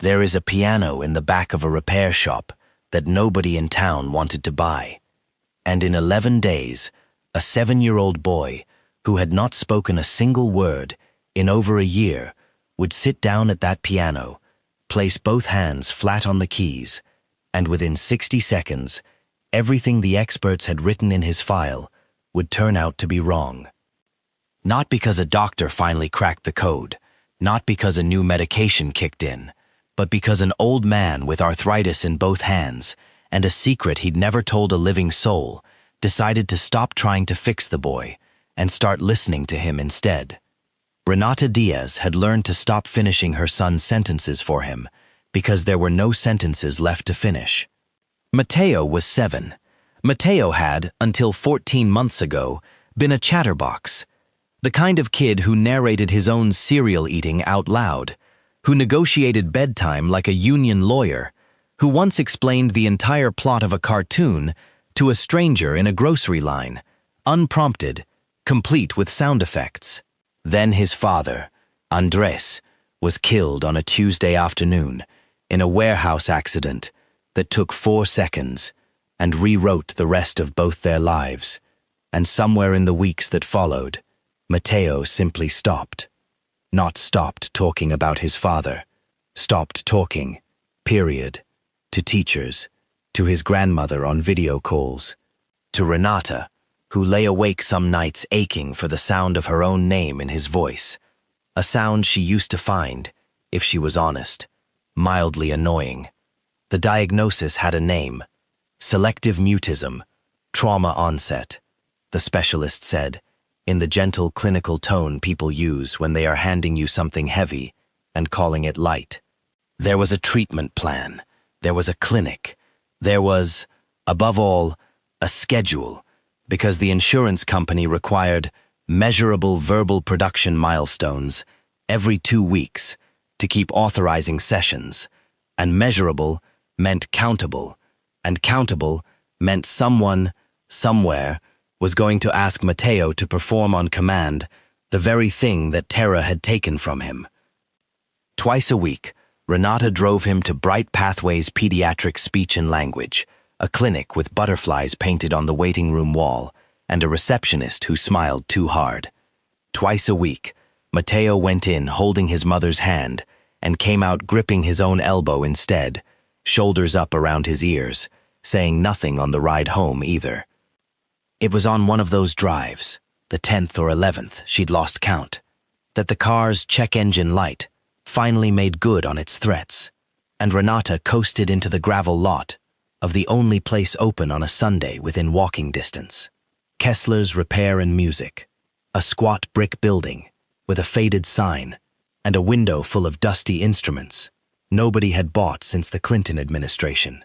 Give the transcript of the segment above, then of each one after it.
There is a piano in the back of a repair shop that nobody in town wanted to buy. And in 11 days, a 7-year-old boy who had not spoken a single word in over a year would sit down at that piano, place both hands flat on the keys, and within 60 seconds, everything the experts had written in his file would turn out to be wrong. Not because a doctor finally cracked the code, not because a new medication kicked in, but because an old man with arthritis in both hands and a secret he'd never told a living soul decided to stop trying to fix the boy and start listening to him instead. Renata Diaz had learned to stop finishing her son's sentences for him because there were no sentences left to finish. Mateo was 7. Mateo had, until 14 months ago, been a chatterbox, the kind of kid who narrated his own cereal eating out loud, who negotiated bedtime like a union lawyer, who once explained the entire plot of a cartoon to a stranger in a grocery line, unprompted, complete with sound effects. Then his father, Andres, was killed on a Tuesday afternoon in a warehouse accident that took 4 seconds and rewrote the rest of both their lives. And somewhere in the weeks that followed, Mateo simply stopped. Not stopped talking about his father, stopped talking, period, to teachers, to his grandmother on video calls, to Renata, who lay awake some nights aching for the sound of her own name in his voice, a sound she used to find, if she was honest, mildly annoying. The diagnosis had a name: selective mutism, trauma onset, the specialist said, in the gentle clinical tone people use when they are handing you something heavy and calling it light. There was a treatment plan, there was a clinic, there was, above all, a schedule, because the insurance company required measurable verbal production milestones every 2 weeks to keep authorizing sessions, and measurable meant countable, and countable meant someone, somewhere, was going to ask Mateo to perform on command the very thing that Tara had taken from him. Twice a week, Renata drove him to Bright Pathways Pediatric Speech and Language, a clinic with butterflies painted on the waiting room wall, and a receptionist who smiled too hard. Twice a week, Mateo went in holding his mother's hand and came out gripping his own elbow instead, shoulders up around his ears, saying nothing on the ride home either. It was on one of those drives, the 10th or 11th, she'd lost count, that the car's check engine light finally made good on its threats, and Renata coasted into the gravel lot of the only place open on a Sunday within walking distance. Kessler's Repair and Music, a squat brick building with a faded sign and a window full of dusty instruments nobody had bought since the Clinton administration.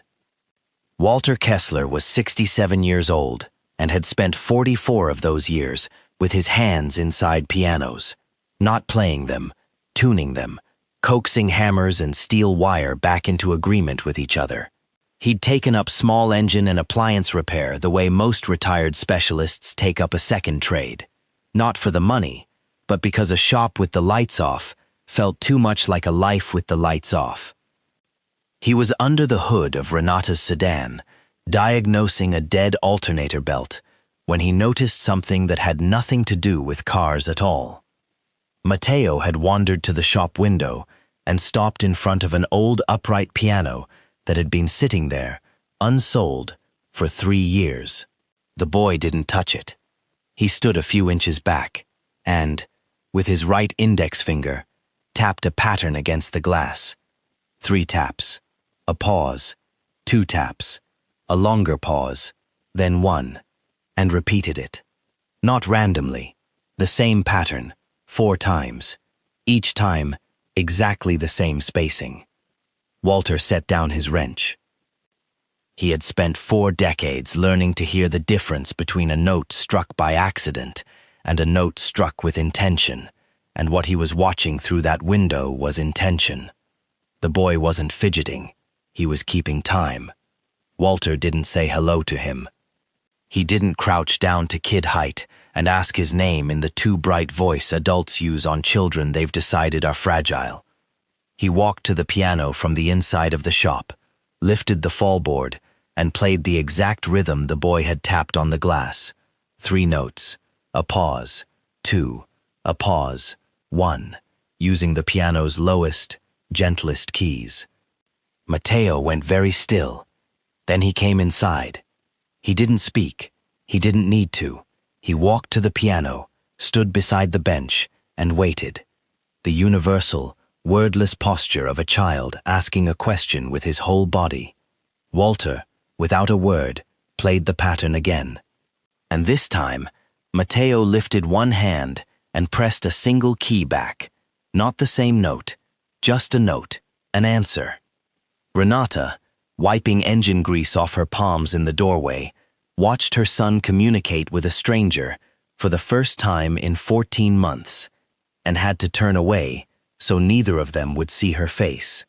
Walter Kessler was 67 years old and had spent 44 of those years with his hands inside pianos, not playing them, tuning them, coaxing hammers and steel wire back into agreement with each other. He'd taken up small engine and appliance repair the way most retired specialists take up a second trade, not for the money, but because a shop with the lights off felt too much like a life with the lights off. He was under the hood of Renata's sedan, diagnosing a dead alternator belt, when he noticed something that had nothing to do with cars at all. Mateo had wandered to the shop window and stopped in front of an old upright piano that had been sitting there, unsold, for 3 years. The boy didn't touch it. He stood a few inches back and, with his right index finger, tapped a pattern against the glass. 3 taps, a pause, 2 taps, a longer pause, then 1, and repeated it. Not randomly, the same pattern, 4 times, each time exactly the same spacing. Walter set down his wrench. He had spent 4 decades learning to hear the difference between a note struck by accident and a note struck with intention, and what he was watching through that window was intention. The boy wasn't fidgeting, he was keeping time. Walter didn't say hello to him. He didn't crouch down to kid height and ask his name in the too bright voice adults use on children they've decided are fragile. He walked to the piano from the inside of the shop, lifted the fallboard, and played the exact rhythm the boy had tapped on the glass. 3 notes, a pause, 2, a pause, 1, using the piano's lowest, gentlest keys. Matteo went very still. Then he came inside. He didn't speak. He didn't need to. He walked to the piano, stood beside the bench, and waited. The universal, wordless posture of a child asking a question with his whole body. Walter, without a word, played the pattern again. And this time, Matteo lifted one hand and pressed a single key back. Not the same note, just a note, an answer. Renata, wiping engine grease off her palms in the doorway, watched her son communicate with a stranger for the first time in 14 months, and had to turn away so neither of them would see her face.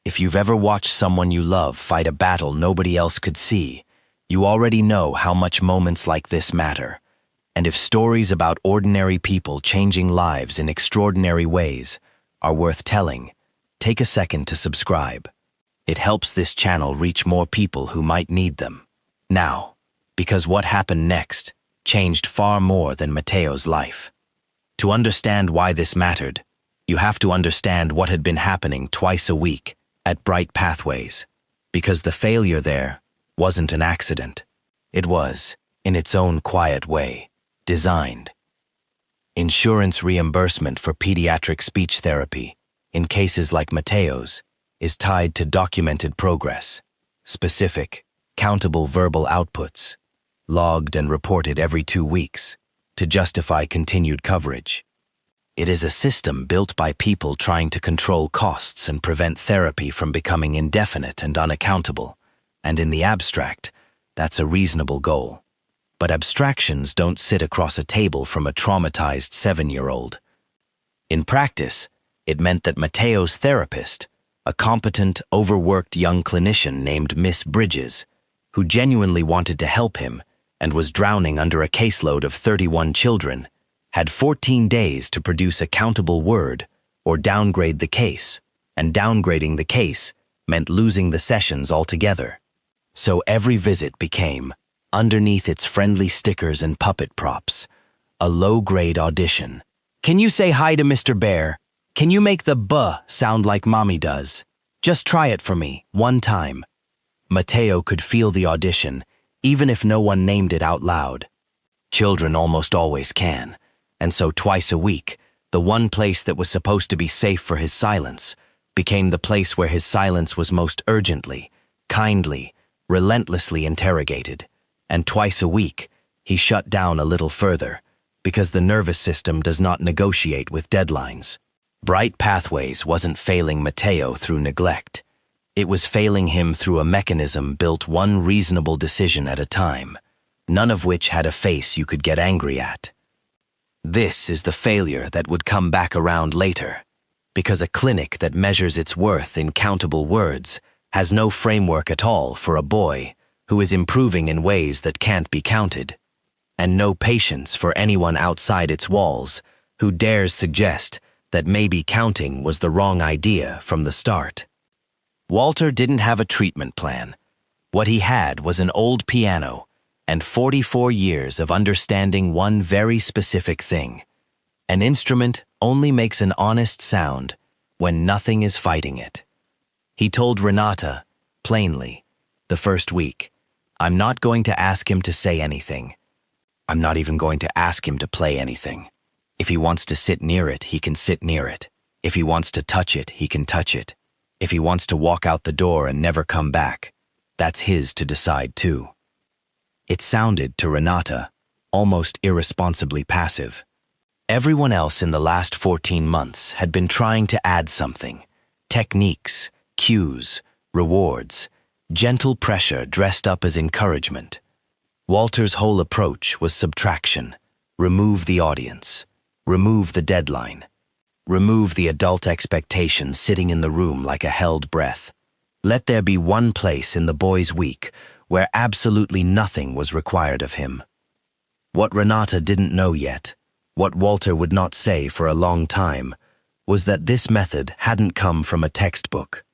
If you've ever watched someone you love fight a battle nobody else could see, you already know how much moments like this matter. And if stories about ordinary people changing lives in extraordinary ways are worth telling, take a second to subscribe. It helps this channel reach more people who might need them. Now, because what happened next changed far more than Matteo's life. To understand why this mattered, you have to understand what had been happening twice a week at Bright Pathways, because the failure there wasn't an accident. It was, in its own quiet way, designed. Insurance reimbursement for pediatric speech therapy, in cases like Matteo's, is tied to documented progress, specific, countable verbal outputs, logged and reported every 2 weeks, to justify continued coverage. It is a system built by people trying to control costs and prevent therapy from becoming indefinite and unaccountable, and in the abstract, that's a reasonable goal. But abstractions don't sit across a table from a traumatized 7-year-old. In practice, it meant that Matteo's therapist, a competent, overworked young clinician named Miss Bridges, who genuinely wanted to help him and was drowning under a caseload of 31 children, had 14 days to produce a countable word or downgrade the case, and downgrading the case meant losing the sessions altogether. So every visit became, underneath its friendly stickers and puppet props, a low-grade audition. Can you say hi to Mr. Bear? Can you make the "buh" sound like Mommy does? Just try it for me, one time. Matteo could feel the audition, even if no one named it out loud. Children almost always can, and so twice a week, the one place that was supposed to be safe for his silence became the place where his silence was most urgently, kindly, relentlessly interrogated. And twice a week, he shut down a little further, because the nervous system does not negotiate with deadlines. Bright Pathways wasn't failing Matteo through neglect. It was failing him through a mechanism built one reasonable decision at a time, none of which had a face you could get angry at. This is the failure that would come back around later, because a clinic that measures its worth in countable words has no framework at all for a boy who is improving in ways that can't be counted, and no patience for anyone outside its walls who dares suggest that maybe counting was the wrong idea from the start. Walter didn't have a treatment plan. What he had was an old piano and 44 years of understanding one very specific thing. An instrument only makes an honest sound when nothing is fighting it. He told Renata, plainly, the first week, I'm not going to ask him to say anything. I'm not even going to ask him to play anything. If he wants to sit near it, he can sit near it. If he wants to touch it, he can touch it. If he wants to walk out the door and never come back, that's his to decide too. It sounded to Renata almost irresponsibly passive. Everyone else in the last 14 months had been trying to add something. Techniques, cues, rewards, gentle pressure dressed up as encouragement. Walter's whole approach was subtraction. Remove the audience. Remove the deadline. Remove the adult expectation sitting in the room like a held breath. Let there be one place in the boy's week where absolutely nothing was required of him. What Renata didn't know yet, what Walter would not say for a long time, was that this method hadn't come from a textbook.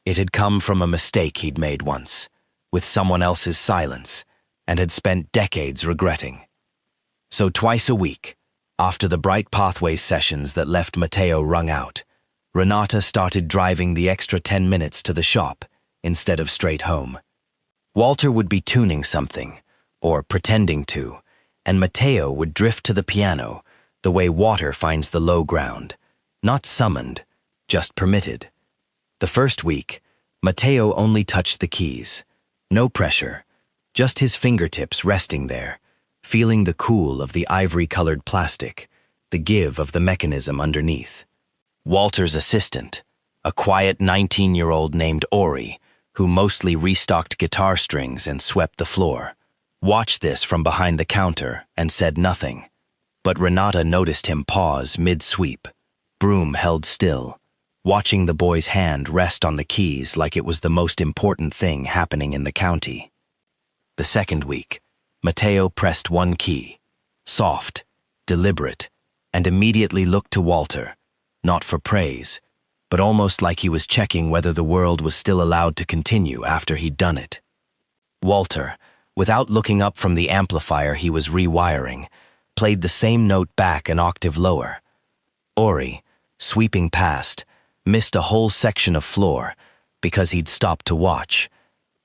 It had come from a mistake he'd made once, with someone else's silence, and had spent decades regretting. So twice a week, after the Bright Pathways sessions that left Matteo wrung out, Renata started driving the extra 10 minutes to the shop instead of straight home. Walter would be tuning something, or pretending to, and Matteo would drift to the piano the way water finds the low ground, not summoned, just permitted. The first week, Matteo only touched the keys. No pressure, just his fingertips resting there, feeling the cool of the ivory-colored plastic, the give of the mechanism underneath. Walter's assistant, a quiet 19-year-old named Ori, who mostly restocked guitar strings and swept the floor, watched this from behind the counter and said nothing. But Renata noticed him pause mid-sweep, broom held still, watching the boy's hand rest on the keys like it was the most important thing happening in the county. The second week, Matteo pressed one key, soft, deliberate, and immediately looked to Walter, not for praise, but almost like he was checking whether the world was still allowed to continue after he'd done it. Walter, without looking up from the amplifier he was rewiring, played the same note back an octave lower. Ori, sweeping past, missed a whole section of floor because he'd stopped to watch,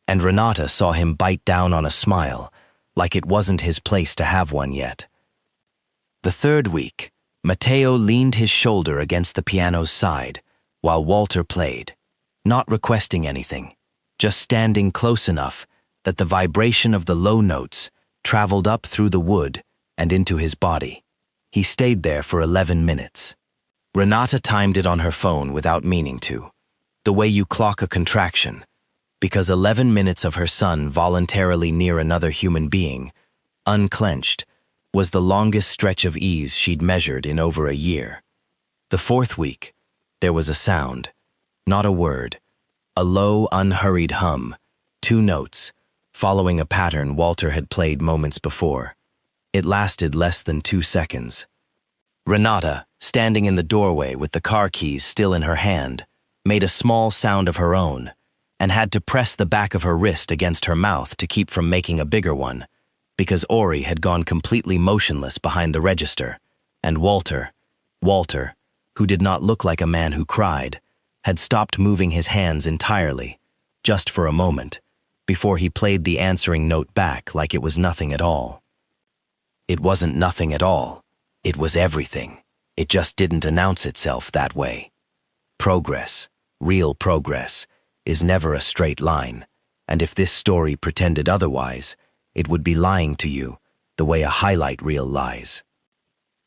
and Renata saw him bite down on a smile, like it wasn't his place to have one yet. The third week, Matteo leaned his shoulder against the piano's side while Walter played, not requesting anything, just standing close enough that the vibration of the low notes traveled up through the wood and into his body. He stayed there for 11 minutes. Renata timed it on her phone without meaning to, the way you clock a contraction, because 11 minutes of her son voluntarily near another human being, unclenched, was the longest stretch of ease she'd measured in over a year. The fourth week, there was a sound, not a word, a low, unhurried hum, 2 notes, following a pattern Walter had played moments before. It lasted less than 2 seconds. Renata, standing in the doorway with the car keys still in her hand, made a small sound of her own, and had to press the back of her wrist against her mouth to keep from making a bigger one, because Ori had gone completely motionless behind the register, and Walter, who did not look like a man who cried, had stopped moving his hands entirely, just for a moment, before he played the answering note back like it was nothing at all. It wasn't nothing at all. It was everything. It just didn't announce itself that way. Progress, real progress, is never a straight line, and if this story pretended otherwise, it would be lying to you the way a highlight reel lies.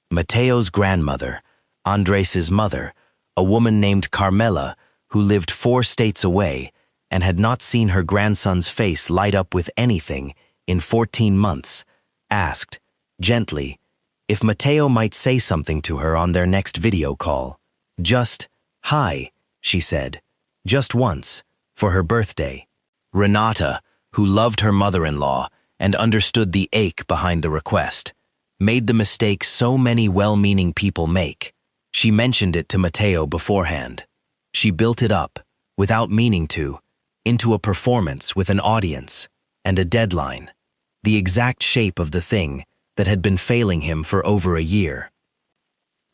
Matteo's grandmother, Andres' mother, a woman named Carmela, who lived 4 states away and had not seen her grandson's face light up with anything in 14 months, asked, gently, if Matteo might say something to her on their next video call. Just, hi, she said, just once, for her birthday. Renata, who loved her mother-in-law and understood the ache behind the request, made the mistake so many well-meaning people make. She mentioned it to Matteo beforehand. She built it up, without meaning to, into a performance with an audience and a deadline, the exact shape of the thing that had been failing him for over a year.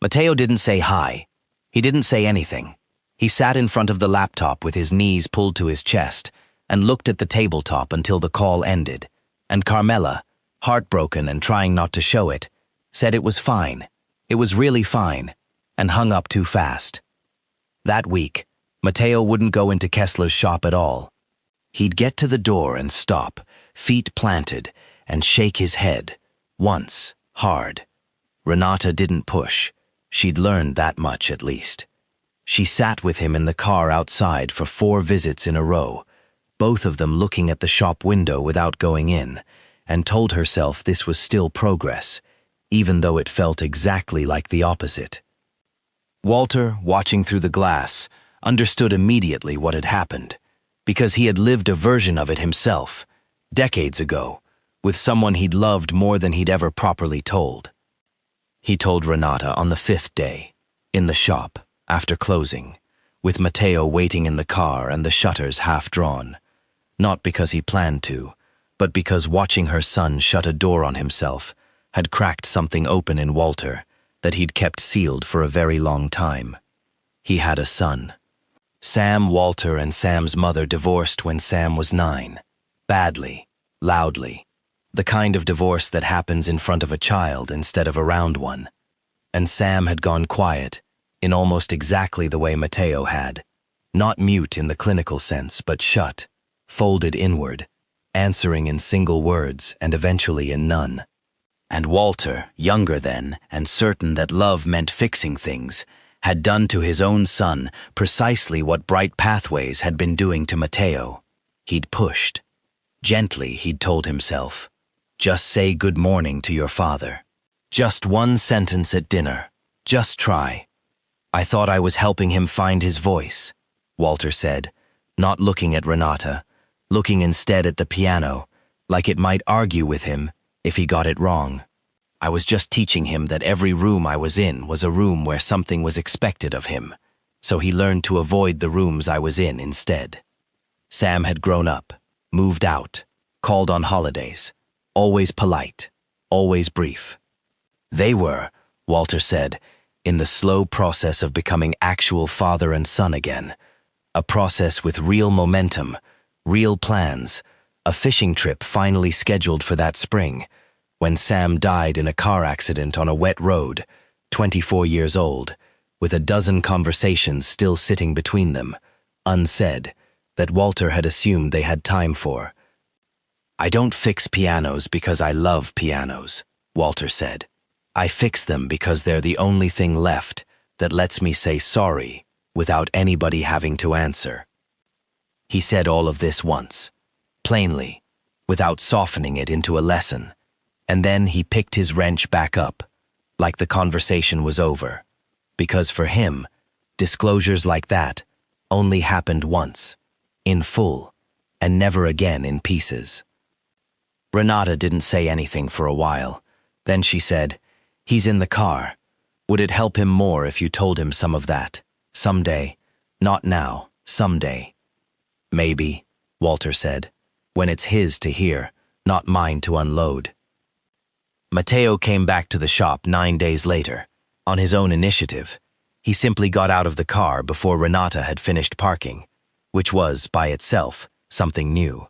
Matteo didn't say hi. He didn't say anything. He sat in front of the laptop with his knees pulled to his chest and looked at the tabletop until the call ended, and Carmela, heartbroken and trying not to show it, said it was fine. It was really fine, and hung up too fast. That week, Matteo wouldn't go into Kessler's shop at all. He'd get to the door and stop, feet planted, and shake his head, once, hard. Renata didn't push. She'd learned that much at least. She sat with him in the car outside for 4 visits in a row, both of them looking at the shop window without going in, and told herself this was still progress, even though it felt exactly like the opposite. Walter, watching through the glass, understood immediately what had happened, because he had lived a version of it himself, decades ago, with someone he'd loved more than he'd ever properly told. He told Renata on the 5th day, in the shop, after closing, with Matteo waiting in the car and the shutters half drawn. Not because he planned to, but because watching her son shut a door on himself had cracked something open in Walter that he'd kept sealed for a very long time. He had a son. Sam, Walter, and Sam's mother divorced when Sam was 9. Badly, loudly. The kind of divorce that happens in front of a child instead of around one. And Sam had gone quiet, in almost exactly the way Matteo had. Not mute in the clinical sense, but shut, folded inward, answering in single words and eventually in none. And Walter, younger then, and certain that love meant fixing things, had done to his own son precisely what Bright Pathways had been doing to Matteo. He'd pushed. Gently, he'd told himself, just say good morning to your father. Just one sentence at dinner. Just try. I thought I was helping him find his voice, Walter said, not looking at Renata, looking instead at the piano, like it might argue with him if he got it wrong. I was just teaching him that every room I was in was a room where something was expected of him, so he learned to avoid the rooms I was in instead. Sam had grown up, moved out, called on holidays, always polite, always brief. They were, Walter said, in the slow process of becoming actual father and son again, a process with real momentum, real plans, a fishing trip finally scheduled for that spring, when Sam died in a car accident on a wet road, 24 years old, with a dozen conversations still sitting between them, unsaid, that Walter had assumed they had time for. I don't fix pianos because I love pianos, Walter said. I fix them because they're the only thing left that lets me say sorry without anybody having to answer. He said all of this once, plainly, without softening it into a lesson, and then he picked his wrench back up, like the conversation was over, because for him, disclosures like that only happened once, in full, and never again in pieces. Renata didn't say anything for a while. Then she said, "He's in the car. Would it help him more if you told him some of that? Someday. Not now. Someday." "Maybe," Walter said, "when it's his to hear, not mine to unload." Matteo came back to the shop 9 days later, on his own initiative. He simply got out of the car before Renata had finished parking, which was, by itself, something new.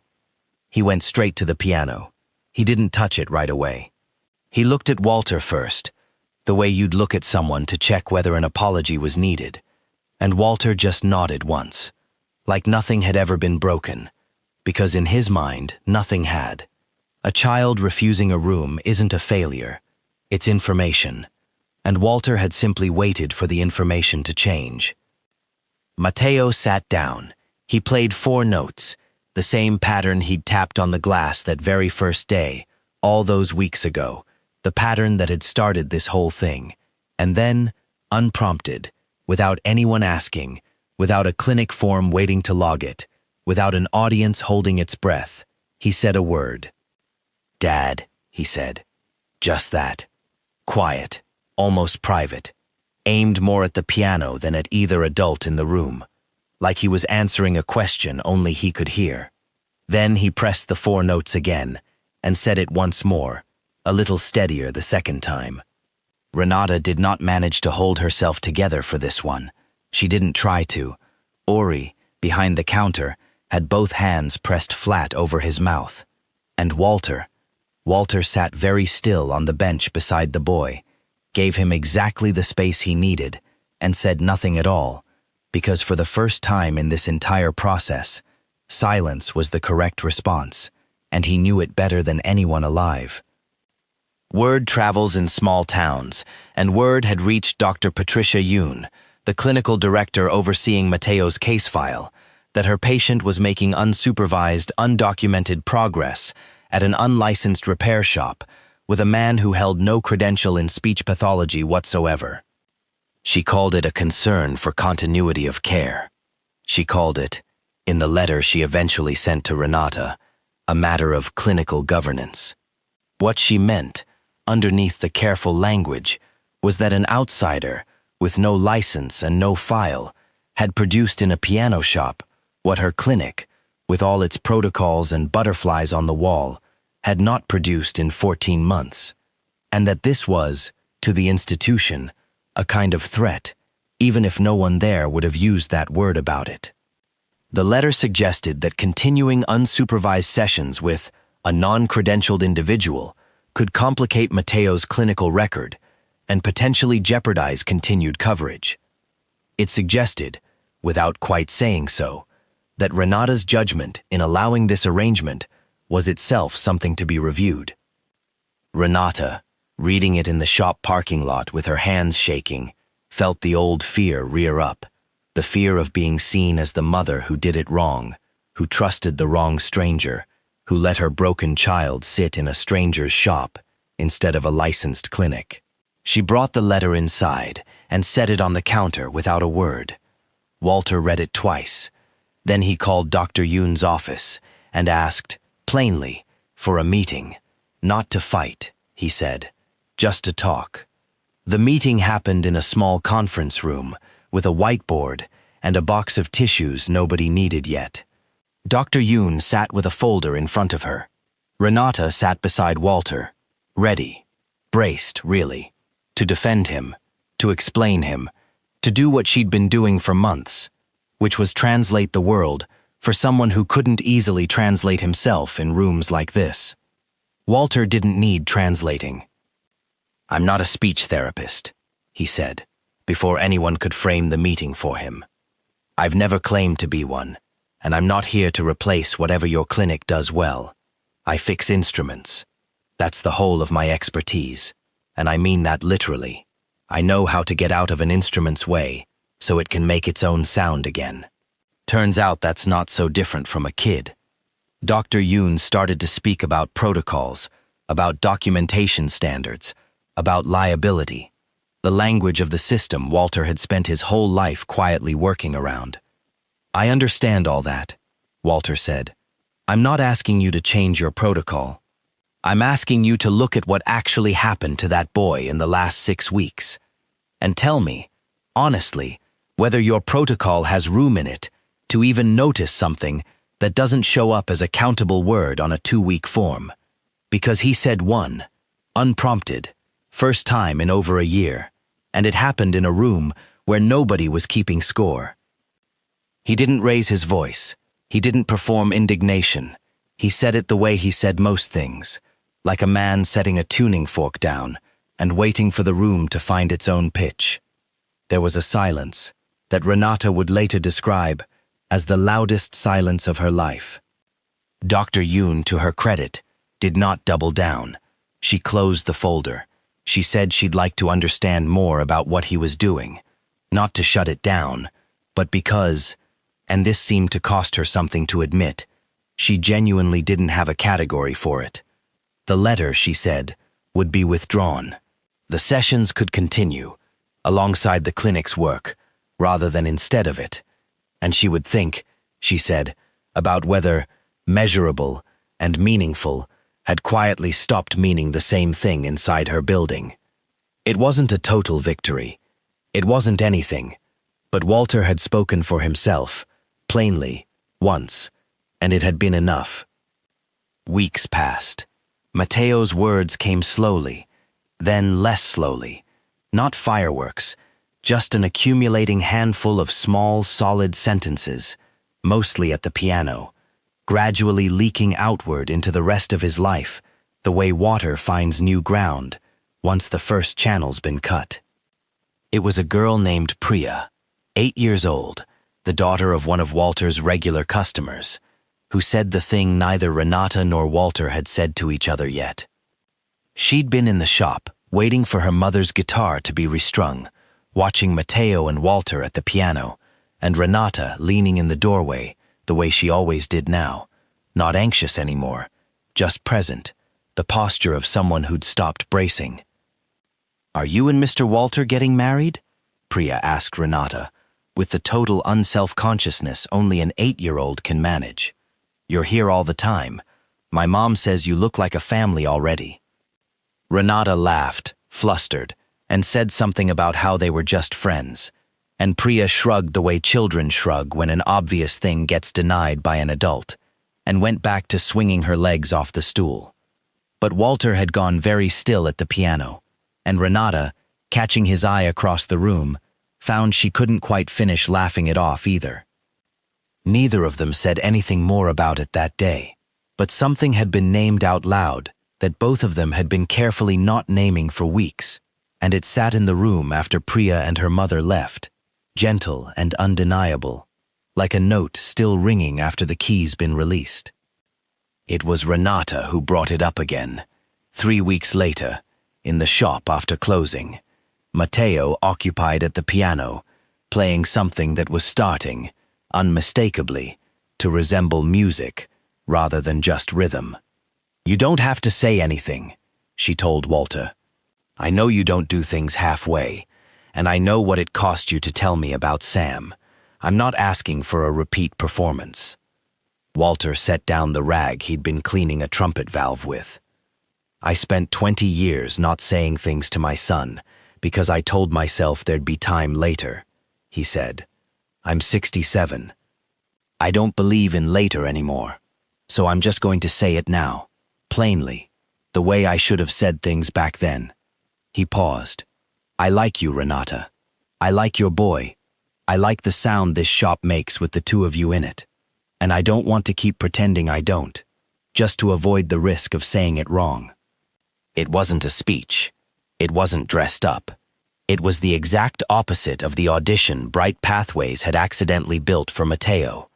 He went straight to the piano. He didn't touch it right away. He looked at Walter first, the way you'd look at someone to check whether an apology was needed, and Walter just nodded once, like nothing had ever been broken, because in his mind, nothing had. A child refusing a room isn't a failure, it's information, and Walter had simply waited for the information to change. Matteo sat down. He played 4 notes, the same pattern he'd tapped on the glass that very first day, all those weeks ago, the pattern that had started this whole thing. And then, unprompted, without anyone asking, without a clinic form waiting to log it, without an audience holding its breath, he said a word. "Dad," he said. Just that. Quiet, almost private, aimed more at the piano than at either adult in the room, like he was answering a question only he could hear. Then he pressed the 4 notes again, and said it once more, a little steadier the second time. Renata did not manage to hold herself together for this one. She didn't try to. Ori, behind the counter, had both hands pressed flat over his mouth. And Walter sat very still on the bench beside the boy, gave him exactly the space he needed, and said nothing at all, because for the first time in this entire process, silence was the correct response, and he knew it better than anyone alive. Word travels in small towns, and word had reached Dr. Patricia Yoon, the clinical director overseeing Matteo's case file, that her patient was making unsupervised, undocumented progress at an unlicensed repair shop with a man who held no credential in speech pathology whatsoever. She called it a concern for continuity of care. She called it, in the letter she eventually sent to Renata, a matter of clinical governance. What she meant, underneath the careful language, was that an outsider, with no license and no file, had produced in a piano shop what her clinic, with all its protocols and butterflies on the wall, had not produced in 14 months, and that this was, to the institution, a kind of threat, even if no one there would have used that word about it. The letter suggested that continuing unsupervised sessions with a non-credentialed individual could complicate Mateo's clinical record and potentially jeopardize continued coverage. It suggested, without quite saying so, that Renata's judgment in allowing this arrangement was itself something to be reviewed. Renata, reading it in the shop parking lot with her hands shaking, felt the old fear rear up, the fear of being seen as the mother who did it wrong, who trusted the wrong stranger, who let her broken child sit in a stranger's shop instead of a licensed clinic. She brought the letter inside and set it on the counter without a word. Walter read it twice. Then he called Dr. Yoon's office and asked, plainly, for a meeting. Not to fight, he said, just to talk. The meeting happened in a small conference room with a whiteboard and a box of tissues nobody needed yet. Dr. Yoon sat with a folder in front of her. Renata sat beside Walter, ready, braced, really, to defend him, to explain him, to do what she'd been doing for months, which was translate the world for someone who couldn't easily translate himself in rooms like this. Walter didn't need translating. "I'm not a speech therapist," he said, before anyone could frame the meeting for him. "I've never claimed to be one, and I'm not here to replace whatever your clinic does well. I fix instruments. That's the whole of my expertise, and I mean that literally. I know how to get out of an instrument's way so it can make its own sound again." Turns out that's not so different from a kid. Dr. Yoon started to speak about protocols, about documentation standards, about liability, the language of the system Walter had spent his whole life quietly working around. "I understand all that," Walter said. "I'm not asking you to change your protocol. I'm asking you to look at what actually happened to that boy in the last 6 weeks, and tell me, honestly, whether your protocol has room in it to even notice something that doesn't show up as a countable word on a 2-week form. Because he said one, unprompted, first time in over a year, and it happened in a room where nobody was keeping score. He didn't raise his voice. He didn't perform indignation. He said it the way he said most things, like a man setting a tuning fork down and waiting for the room to find its own pitch. There was a silence that Renata would later describe as the loudest silence of her life. Dr. Yoon, to her credit, did not double down. She closed the folder. She said she'd like to understand more about what he was doing, not to shut it down, but because, and this seemed to cost her something to admit, she genuinely didn't have a category for it. The letter, she said, would be withdrawn. The sessions could continue, alongside the clinic's work, rather than instead of it. And she would think, she said, about whether measurable and meaningful had quietly stopped meaning the same thing inside her building. It wasn't a total victory. It wasn't anything. But Walter had spoken for himself, plainly, once, and it had been enough. Weeks passed. Mateo's words came slowly, then less slowly. Not fireworks, just an accumulating handful of small, solid sentences, mostly at the piano, gradually leaking outward into the rest of his life, the way water finds new ground once the first channel's been cut. It was a girl named Priya, 8 years old, the daughter of one of Walter's regular customers, who said the thing neither Renata nor Walter had said to each other yet. She'd been in the shop, waiting for her mother's guitar to be restrung, watching Mateo and Walter at the piano, and Renata leaning in the doorway, the way she always did now, not anxious anymore, just present, the posture of someone who'd stopped bracing. "Are you and Mr. Walter getting married?" Priya asked Renata, with the total unself-consciousness only an 8-year-old can manage. "You're here all the time. My mom says you look like a family already." Renata laughed, flustered, and said something about how they were just friends, and Priya shrugged the way children shrug when an obvious thing gets denied by an adult, and went back to swinging her legs off the stool. But Walter had gone very still at the piano, and Renata, catching his eye across the room, found she couldn't quite finish laughing it off either. Neither of them said anything more about it that day, but something had been named out loud that both of them had been carefully not naming for weeks, and it sat in the room after Priya and her mother left, gentle and undeniable, like a note still ringing after the key's been released. It was Renata who brought it up again, 3 weeks later, in the shop after closing, Matteo occupied at the piano, playing something that was starting, unmistakably, to resemble music rather than just rhythm. "You don't have to say anything," she told Walter. "I know you don't do things halfway, and I know what it cost you to tell me about Sam. I'm not asking for a repeat performance." Walter set down the rag he'd been cleaning a trumpet valve with. "I spent 20 years not saying things to my son because I told myself there'd be time later," he said. "I'm 67. I don't believe in later anymore, so I'm just going to say it now, plainly, the way I should have said things back then." He paused. "I like you, Renata. I like your boy. I like the sound this shop makes with the two of you in it. And I don't want to keep pretending I don't, just to avoid the risk of saying it wrong." It wasn't a speech. It wasn't dressed up. It was the exact opposite of the audition Bright Pathways had accidentally built for Matteo.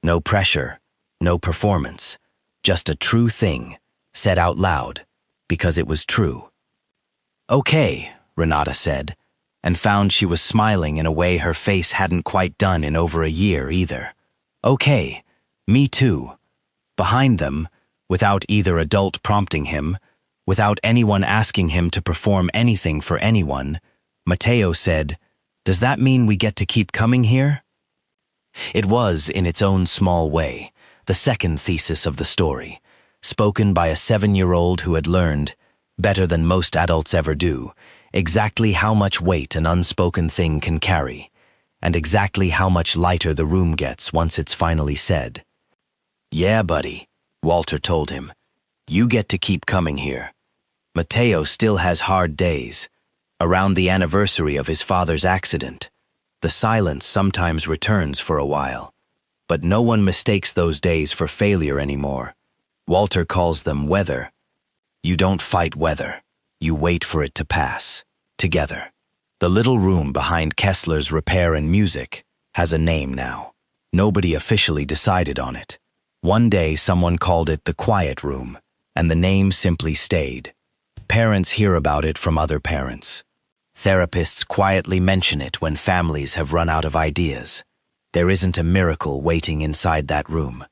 No pressure, no performance, just a true thing, said out loud, because it was true. "Okay," Renata said, and found she was smiling in a way her face hadn't quite done in over a year either. "Okay, me too." Behind them, without either adult prompting him, without anyone asking him to perform anything for anyone, Matteo said, "Does that mean we get to keep coming here?" It was, in its own small way, the second thesis of the story, spoken by a 7-year-old who had learned, better than most adults ever do, exactly how much weight an unspoken thing can carry, and exactly how much lighter the room gets once it's finally said. "Yeah, buddy," Walter told him. "You get to keep coming here. Matteo still has hard days. Around the anniversary of his father's accident, the silence sometimes returns for a while, but no one mistakes those days for failure anymore. Walter calls them weather. You don't fight weather. You wait for it to pass, together." The little room behind Kessler's Repair and Music has a name now. Nobody officially decided on it. One day someone called it the Quiet Room, and the name simply stayed. Parents hear about it from other parents. Therapists quietly mention it when families have run out of ideas. There isn't a miracle waiting inside that room.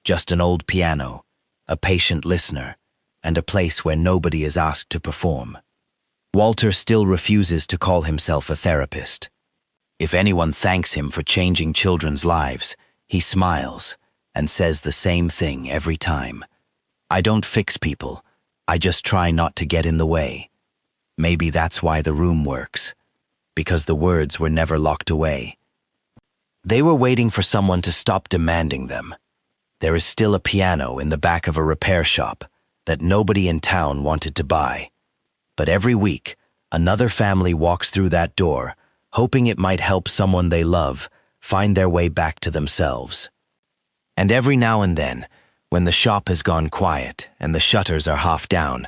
Just an old piano, a patient listener, and a place where nobody is asked to perform. Walter still refuses to call himself a therapist. If anyone thanks him for changing children's lives, he smiles and says the same thing every time. "I don't fix people. I just try not to get in the way." Maybe that's why the room works, because the words were never locked away. They were waiting for someone to stop demanding them. There is still a piano in the back of a repair shop that nobody in town wanted to buy. But every week, another family walks through that door, hoping it might help someone they love find their way back to themselves. And every now and then, when the shop has gone quiet and the shutters are half down,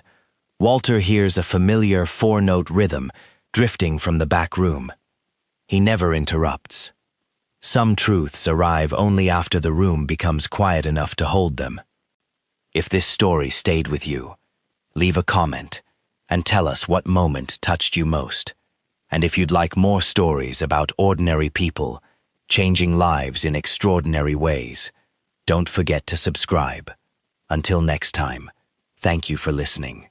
Walter hears a familiar 4-note rhythm drifting from the back room. He never interrupts. Some truths arrive only after the room becomes quiet enough to hold them. If this story stayed with you, leave a comment and tell us what moment touched you most. And if you'd like more stories about ordinary people changing lives in extraordinary ways, don't forget to subscribe. Until next time, thank you for listening.